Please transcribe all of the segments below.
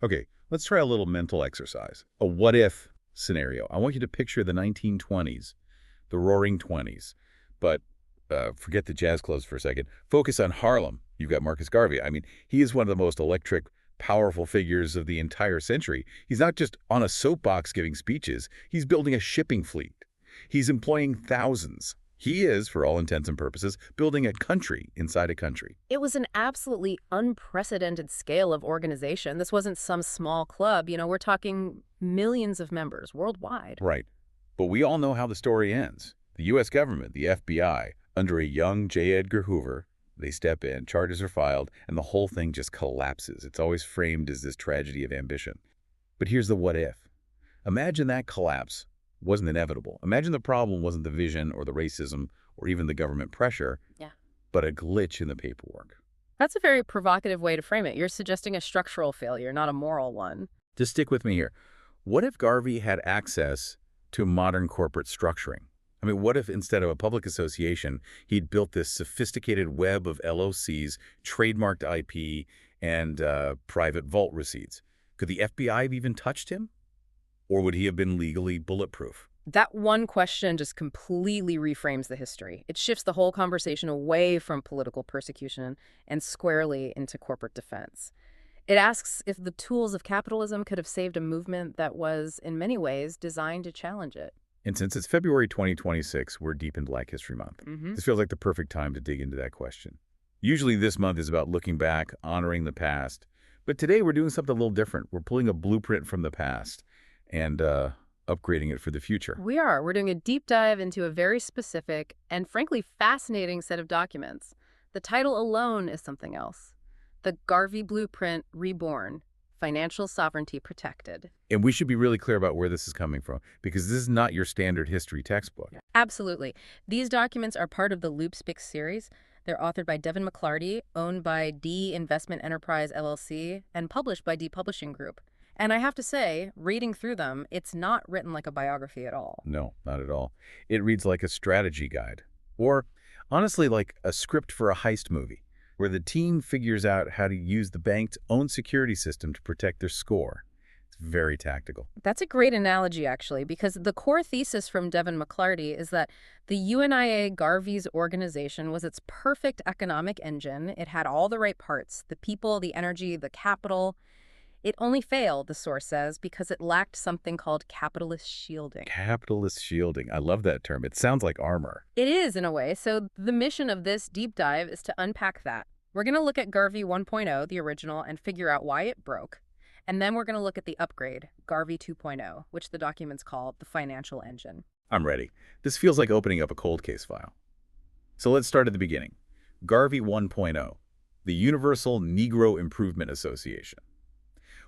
Okay, let's try a little mental exercise. A what-if scenario. I want you to picture the 1920s, the Roaring Twenties. But forget the jazz clubs for a second. Focus on Harlem. You've got Marcus Garvey. I mean, he is one of the most electric, powerful figures of the entire century. He's not just on a soapbox giving speeches. He's building a shipping fleet. He's employing thousands. He is, for all intents and purposes, building a country inside a country. It was an absolutely unprecedented scale of organization. This wasn't some small club. We're talking millions of members worldwide. Right. But we all know how the story ends. The U.S. government, the FBI, under a young J. Edgar Hoover, they step in, charges are filed, and the whole thing just collapses. It's always framed as this tragedy of ambition. But here's the what if. Imagine that collapse wasn't inevitable. Imagine the problem wasn't the vision or the racism or even the government pressure, but a glitch in the paperwork. That's a very provocative way to frame it. You're suggesting a structural failure, not a moral one. Just stick with me here. What if Garvey had access to modern corporate structuring? I mean, what if instead of a public association, he'd built this sophisticated web of LLCs, trademarked IP, and private vault receipts? Could the FBI have even touched him? Or would he have been legally bulletproof? That one question just completely reframes the history. It shifts the whole conversation away from political persecution and squarely into corporate defense. It asks if the tools of capitalism could have saved a movement that was, in many ways, designed to challenge it. And since it's February 2026, we're deep in Black History Month. This feels like the perfect time to dig into that question. Usually this month is about looking back, honoring the past. But today we're doing something a little different. We're pulling a blueprint from the past and upgrading it for the future. We are. We're doing a deep dive into a very specific and frankly fascinating set of documents. The title alone is something else. The Garvey Blueprint Reborn, Financial Sovereignty Protected. And we should be really clear about where this is coming from, because this is not your standard history textbook. Absolutely. These documents are part of the Loop Speaks series. They're authored by Devin McClarty, owned by D Investment Enterprise LLC, and published by D Publishing Group. And I have to say, reading through them, it's not written like a biography at all. No, not at all. It reads like a strategy guide. Or, honestly, like a script for a heist movie, where the team figures out how to use the bank's own security system to protect their score. It's very tactical. That's a great analogy, actually, because the core thesis from Devin McClarty is that the UNIA Garvey's organization was its perfect economic engine. It had all the right parts, the people, the energy, the capital. It only failed, the source says, because it lacked something called capitalist shielding. Capitalist shielding. I love that term. It sounds like armor. It is, in a way. So the mission of this deep dive is to unpack that. We're going to look at Garvey 1.0, the original, and figure out why it broke. And then we're going to look at the upgrade, Garvey 2.0, which the documents call the financial engine. I'm ready. This feels like opening up a cold case file. So let's start at the beginning. Garvey 1.0, the Universal Negro Improvement Association.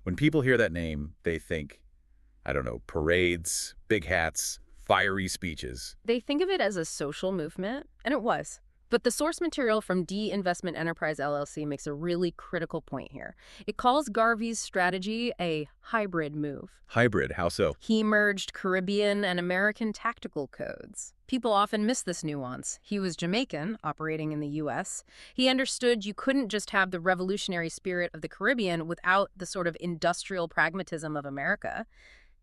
When people hear that name, they think, I don't know, parades, big hats, fiery speeches. They think of it as a social movement, and it was. But the source material from D Investment Enterprise LLC makes a really critical point here. It calls Garvey's strategy a hybrid move. Hybrid, how so? He merged Caribbean and American tactical codes. People often miss this nuance. He was Jamaican, operating in the U.S. He understood you couldn't just have the revolutionary spirit of the Caribbean without the sort of industrial pragmatism of America.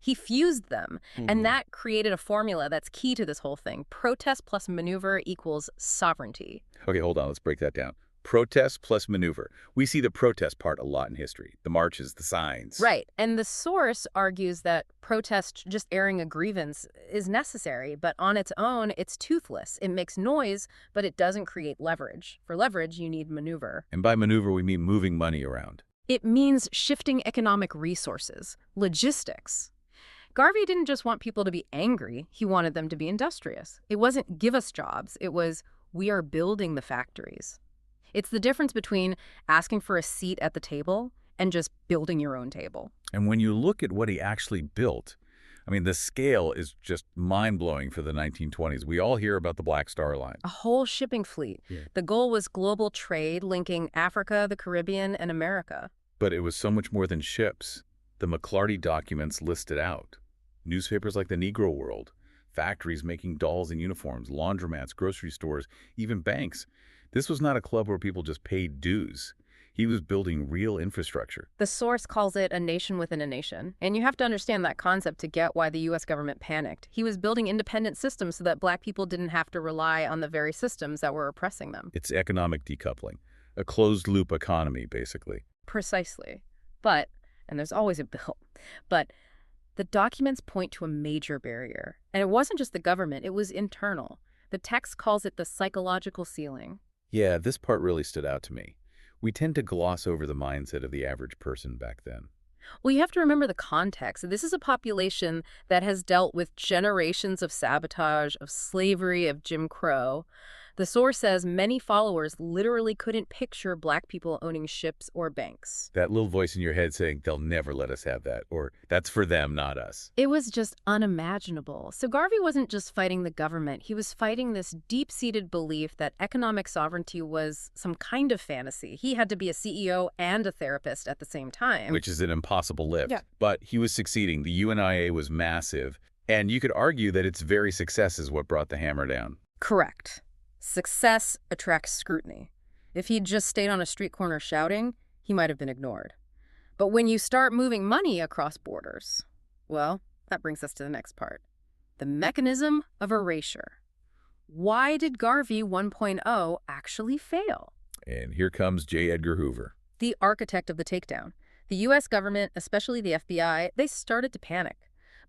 He fused them, and that created a formula that's key to this whole thing. Protest plus maneuver equals sovereignty. Okay, hold on. Let's break that down. Protest plus maneuver. We see the protest part a lot in history. The marches, the signs. Right. And the source argues that protest, just airing a grievance, is necessary, but on its own, it's toothless. It makes noise, but it doesn't create leverage. For leverage, you need maneuver. And by maneuver, we mean moving money around. It means shifting economic resources, logistics. Garvey didn't just want people to be angry. He wanted them to be industrious. It wasn't give us jobs. It was we are building the factories. It's the difference between asking for a seat at the table and just building your own table. And when you look at what he actually built, I mean, the scale is just mind-blowing for the 1920s. We all hear about the Black Star Line. A whole shipping fleet. Yeah. The goal was global trade linking Africa, the Caribbean, and America. But it was so much more than ships. The McClarty documents listed out. Newspapers like the Negro World, factories making dolls and uniforms, laundromats, grocery stores, even banks. This was not a club where people just paid dues. He was building real infrastructure. The source calls it a nation within a nation. And you have to understand that concept to get why the U.S. government panicked. He was building independent systems so that Black people didn't have to rely on the very systems that were oppressing them. It's economic decoupling, a closed-loop economy, basically. Precisely. But, and there's always a but the documents point to a major barrier. And it wasn't just the government, it was internal. The text calls it the psychological ceiling. Yeah, this part really stood out to me. We tend to gloss over the mindset of the average person back then. Well, you have to remember the context. This is a population that has dealt with generations of sabotage, of slavery, of Jim Crow. The source says many followers literally couldn't picture Black people owning ships or banks. That little voice in your head saying, they'll never let us have that, or that's for them, not us. It was just unimaginable. So Garvey wasn't just fighting the government. He was fighting this deep-seated belief that economic sovereignty was some kind of fantasy. He had to be a CEO and a therapist at the same time. Which is an impossible lift. Yeah. But he was succeeding. The UNIA was massive. And you could argue that its very success is what brought the hammer down. Correct. Success attracts scrutiny. If he'd just stayed on a street corner shouting, he might have been ignored. But when you start moving money across borders, well, that brings us to the next part. The mechanism of erasure. Why did Garvey 1.0 actually fail? And here comes J. Edgar Hoover. The architect of the takedown. The U.S. government, especially the FBI, they started to panic.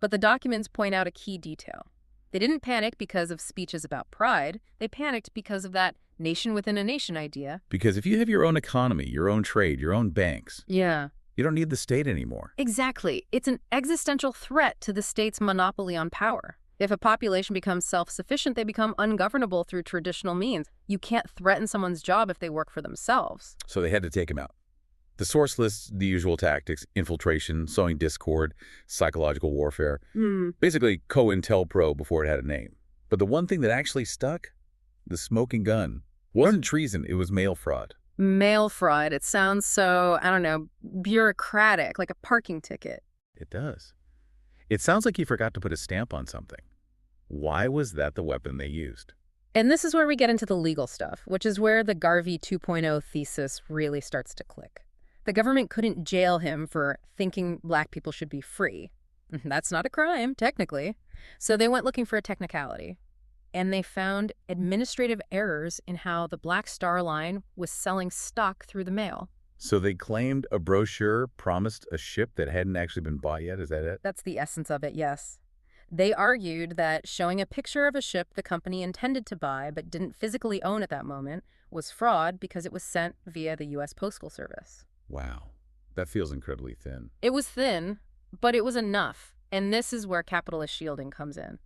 But the documents point out a key detail. They didn't panic because of speeches about pride. They panicked because of that nation within a nation idea. Because if you have your own economy, your own trade, your own banks, Yeah. you don't need the state anymore. Exactly. It's an existential threat to the state's monopoly on power. If a population becomes self-sufficient, they become ungovernable through traditional means. You can't threaten someone's job if they work for themselves. So they had to take him out. The source lists the usual tactics: infiltration, sowing discord, psychological warfare. Basically, COINTELPRO before it had a name. But the one thing that actually stuck? The smoking gun. Wasn't treason, it was mail fraud. Mail fraud. It sounds so, I don't know, bureaucratic, like a parking ticket. It does. It sounds like he forgot to put a stamp on something. Why was that the weapon they used? And this is where we get into the legal stuff, which is where the Garvey 2.0 thesis really starts to click. The government couldn't jail him for thinking Black people should be free. That's not a crime, technically. So they went looking for a technicality. And they found administrative errors in how the Black Star Line was selling stock through the mail. So they claimed a brochure promised a ship that hadn't actually been bought yet? Is that it? That's the essence of it, yes. They argued that showing a picture of a ship the company intended to buy but didn't physically own at that moment was fraud because it was sent via the U.S. Postal Service. Wow. That feels incredibly thin. It was thin, but it was enough. And this is where capitalist shielding comes in.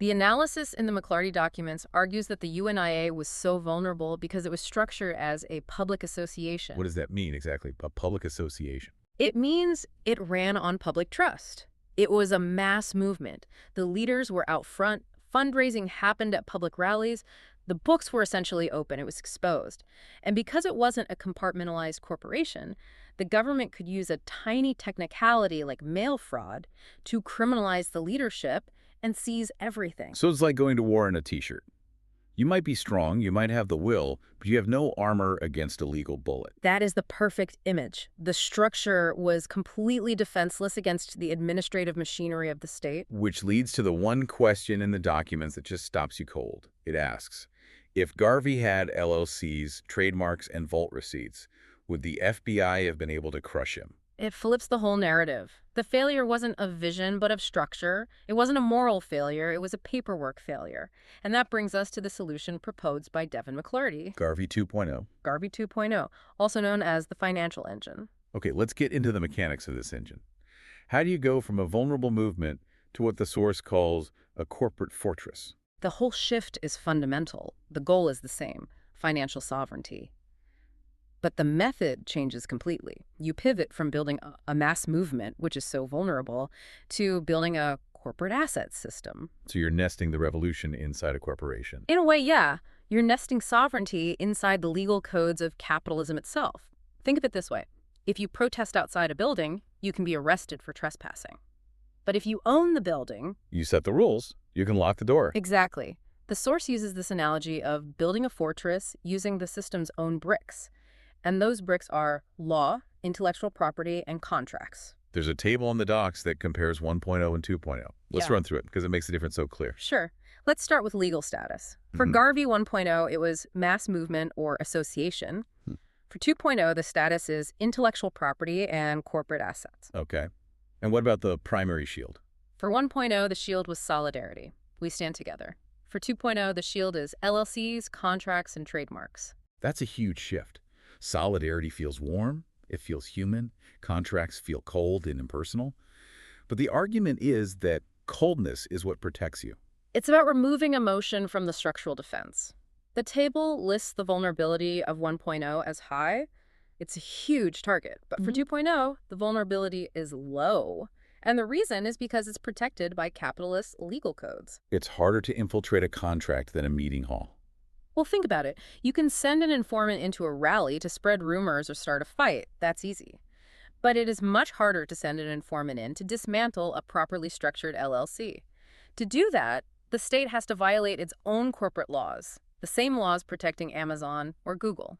The analysis in the McLarty documents argues that the UNIA was so vulnerable because it was structured as a public association. What does that mean exactly? A public association? It means it ran on public trust. It was a mass movement. The leaders were out front. Fundraising happened at public rallies. The books were essentially open. It was exposed. And because it wasn't a compartmentalized corporation, the government could use a tiny technicality like mail fraud to criminalize the leadership and seize everything. So it's like going to war in a t-shirt. You might be strong, you might have the will, but you have no armor against a legal bullet. That is the perfect image. The structure was completely defenseless against the administrative machinery of the state. Which leads to the one question in the documents that just stops you cold. It asks, if Garvey had LLCs, trademarks, and vault receipts, would the FBI have been able to crush him? It flips the whole narrative. The failure wasn't of vision, but of structure. It wasn't a moral failure. It was a paperwork failure. And that brings us to the solution proposed by Devin McLarty. Garvey 2.0. Garvey 2.0, also known as the financial engine. Okay, let's get into the mechanics of this engine. How do you go from a vulnerable movement to what the source calls a corporate fortress? The whole shift is fundamental. The goal is the same: financial sovereignty. But the method changes completely. You pivot from building a mass movement, which is so vulnerable, to building a corporate asset system. So you're nesting the revolution inside a corporation. In a way, yeah. You're nesting sovereignty inside the legal codes of capitalism itself. Think of it this way. If you protest outside a building, you can be arrested for trespassing. But if you own the building... You set the rules. You can lock the door. Exactly. The source uses this analogy of building a fortress using the system's own bricks. And those bricks are law, intellectual property, and contracts. There's a table on the docs that compares 1.0 and 2.0. Let's Yeah. run through it because it makes the difference so clear. Sure. Let's start with legal status. For Mhm. Garvey 1.0, it was mass movement or association. Hmm. For 2.0, the status is intellectual property and corporate assets. Okay. And what about the primary shield? For 1.0, the shield was solidarity. We stand together. For 2.0, the shield is LLCs, contracts, and trademarks. That's a huge shift. Solidarity feels warm. It feels human. Contracts feel cold and impersonal. But the argument is that coldness is what protects you. It's about removing emotion from the structural defense. The table lists the vulnerability of 1.0 as high. It's a huge target. But for 2.0, the vulnerability is low. And the reason is because it's protected by capitalist legal codes. It's harder to infiltrate a contract than a meeting hall. Well, think about it. You can send an informant into a rally to spread rumors or start a fight. That's easy. But it is much harder to send an informant in to dismantle a properly structured LLC. To do that, the state has to violate its own corporate laws, the same laws protecting Amazon or Google.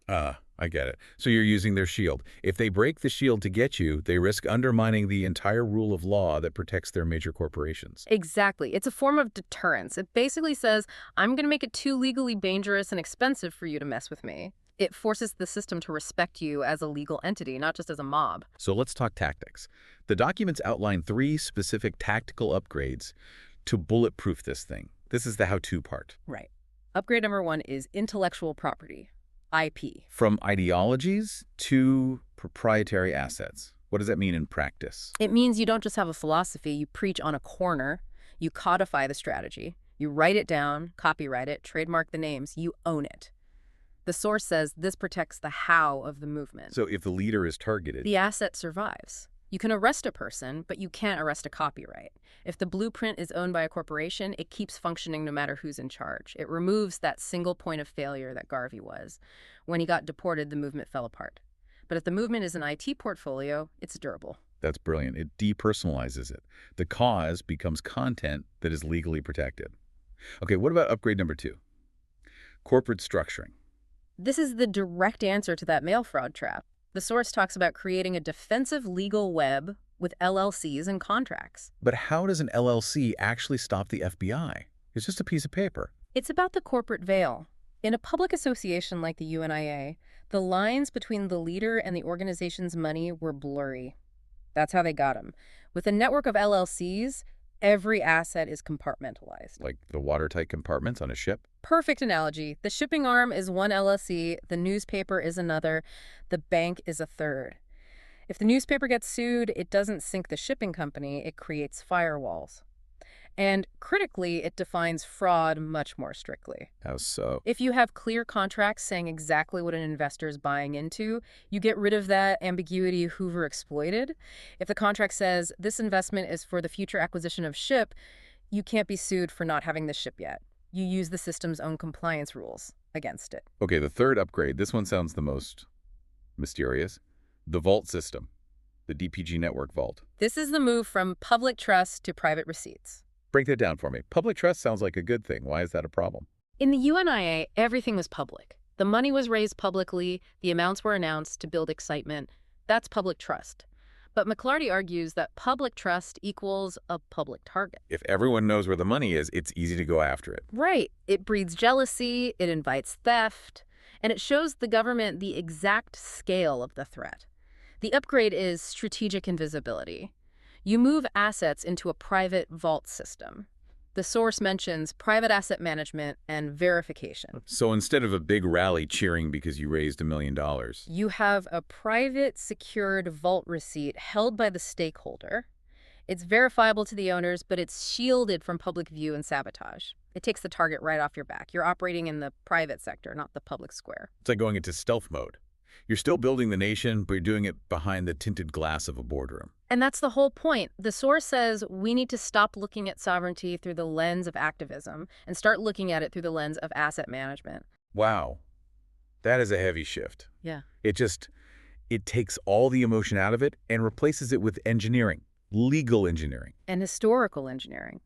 I get it. So you're using their shield. If they break the shield to get you, they risk undermining the entire rule of law that protects their major corporations. Exactly. It's a form of deterrence. It basically says, I'm going to make it too legally dangerous and expensive for you to mess with me. It forces the system to respect you as a legal entity, not just as a mob. So let's talk tactics. The documents outline 3 specific tactical upgrades to bulletproof this thing. This is the how-to part. Right. Upgrade number 1 is intellectual property, IP. From ideologies to proprietary assets. What does that mean in practice? It means you don't just have a philosophy, you preach on a corner, you codify the strategy, you write it down, copyright it, trademark the names, you own it. The source says this protects the how of the movement. So if the leader is targeted, The asset survives. You can arrest a person, but you can't arrest a copyright. If the blueprint is owned by a corporation, it keeps functioning no matter who's in charge. It removes that single point of failure that Garvey was. When he got deported, the movement fell apart. But if the movement is an IT portfolio, it's durable. that's brilliant. It depersonalizes it. The cause becomes content that is legally protected. Okay, what about upgrade number 2? Corporate structuring. This is the direct answer to that mail fraud trap. The source talks about creating a defensive legal web with LLCs and contracts. But how does an LLC actually stop the FBI? It's just a piece of paper. It's about the corporate veil. In a public association like the UNIA, the lines between the leader and the organization's money were blurry. That's how they got him. With a network of LLCs, every asset is compartmentalized. Like the watertight compartments on a ship? Perfect analogy. The shipping arm is one LLC, the newspaper is another, the bank is a third. If the newspaper gets sued, it doesn't sink the shipping company, it creates firewalls. And critically, it defines fraud much more strictly. How so? If you have clear contracts saying exactly what an investor is buying into, you get rid of that ambiguity Hoover exploited. If the contract says this investment is for the future acquisition of ship, you can't be sued for not having the ship yet. You use the system's own compliance rules against it. Okay, the third upgrade, this one sounds the most mysterious. The vault system, the DPG network vault. This is the move from public trust to private receipts. Break that down for me. Public trust sounds like a good thing. Why is that a problem? In the UNIA, everything was public. The money was raised publicly, the amounts were announced to build excitement. That's public trust. But McLarty argues that public trust equals a public target. If everyone knows where the money is, it's easy to go after it. Right. It breeds jealousy, it invites theft, and it shows the government the exact scale of the threat. The upgrade is strategic invisibility. You move assets into a private vault system. The source mentions private asset management and verification. So instead of a big rally cheering because you raised $1 million, You have a private secured vault receipt held by the stakeholder. It's verifiable to the owners, but it's shielded from public view and sabotage. It takes the target right off your back. You're operating in the private sector, not the public square. it's like going into stealth mode. You're still building the nation, but you're doing it behind the tinted glass of a boardroom. And that's the whole point. The source says we need to stop looking at sovereignty through the lens of activism and start looking at it through the lens of asset management. Wow, that is a heavy shift. Yeah. It takes all the emotion out of it and replaces it with engineering, legal engineering. And historical engineering.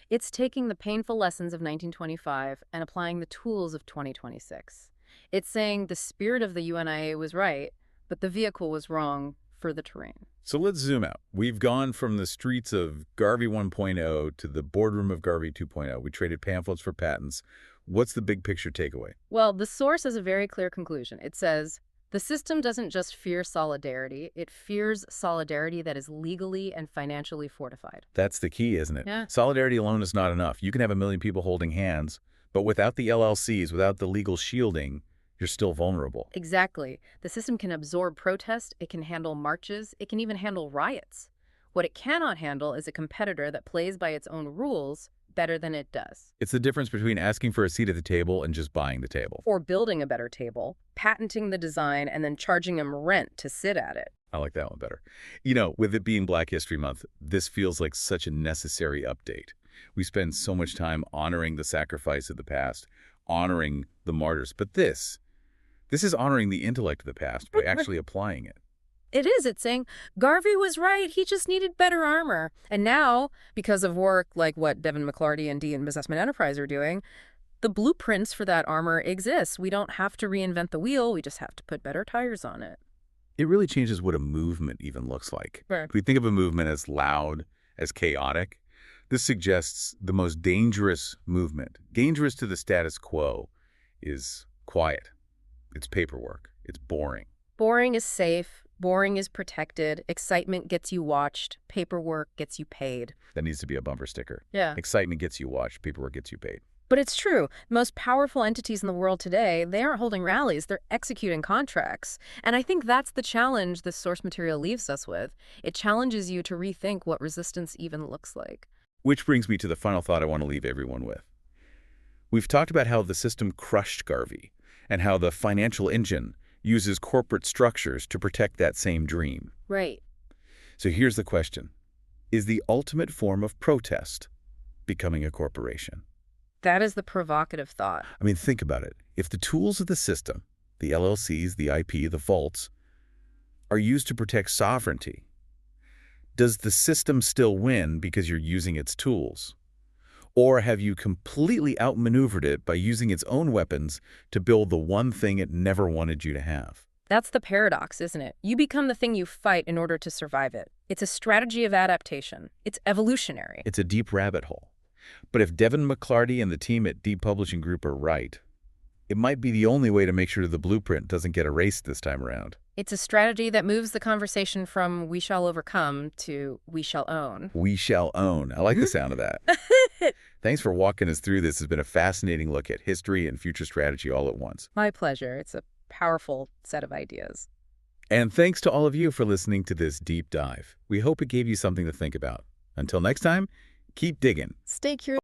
It's taking the painful lessons of 1925 and applying the tools of 2026. It's saying the spirit of the UNIA was right, but the vehicle was wrong for the terrain. So let's zoom out. We've gone from the streets of Garvey 1.0 to the boardroom of Garvey 2.0. We traded pamphlets for patents. What's the big picture takeaway? Well, the source has a very clear conclusion. It says, the system doesn't just fear solidarity, it fears solidarity that is legally and financially fortified. That's the key, isn't it? Yeah. Solidarity alone is not enough. You can have 1 million people holding hands, but without the LLCs, without the legal shielding, you're still vulnerable. Exactly. The system can absorb protest, it can handle marches, it can even handle riots. What it cannot handle is a competitor that plays by its own rules better than it does. It's the difference between asking for a seat at the table and just buying the table. Or building a better table, patenting the design, and then charging them rent to sit at it. I like that one better. You know, with it being Black History Month, this feels like such a necessary update. We spend so much time honoring the sacrifice of the past, honoring the martyrs, but this is honoring the intellect of the past by actually applying it. It is. It's saying Garvey was right. He just needed better armor. And now, because of work like what Devin McClarty and D and Investment Enterprise are doing, the blueprints for that armor exist. We don't have to reinvent the wheel. We just have to put better tires on it. It really changes what a movement even looks like. Right. If we think of a movement as loud, as chaotic, this suggests the most dangerous movement, dangerous to the status quo, is quiet. It's paperwork. It's boring. Boring is safe. Boring is protected. Excitement gets you watched. Paperwork gets you paid. That needs to be a bumper sticker. Yeah. Excitement gets you watched. Paperwork gets you paid. But it's true. The most powerful entities in the world today, they aren't holding rallies. They're executing contracts. And I think that's the challenge this source material leaves us with. It challenges you to rethink what resistance even looks like. Which brings me to the final thought I want to leave everyone with. We've talked about how the system crushed Garvey and how the financial engine uses corporate structures to protect that same dream. Right. So here's the question. Is the ultimate form of protest becoming a corporation? That is the provocative thought. I mean, think about it. If the tools of the system, the LLCs, the IP, the vaults, are used to protect sovereignty, does the system still win because you're using its tools? Or have you completely outmaneuvered it by using its own weapons to build the one thing it never wanted you to have? That's the paradox, isn't it? You become the thing you fight in order to survive it. It's a strategy of adaptation. It's evolutionary. It's a deep rabbit hole. But if Devin McClarty and the team at Deep Publishing Group are right, it might be the only way to make sure the blueprint doesn't get erased this time around. It's a strategy that moves the conversation from we shall overcome to we shall own. We shall own. I like the sound of that. Thanks for walking us through this. It's been a fascinating look at history and future strategy all at once. My pleasure. It's a powerful set of ideas. And thanks to all of you for listening to this deep dive. We hope it gave you something to think about. Until next time, keep digging. Stay curious.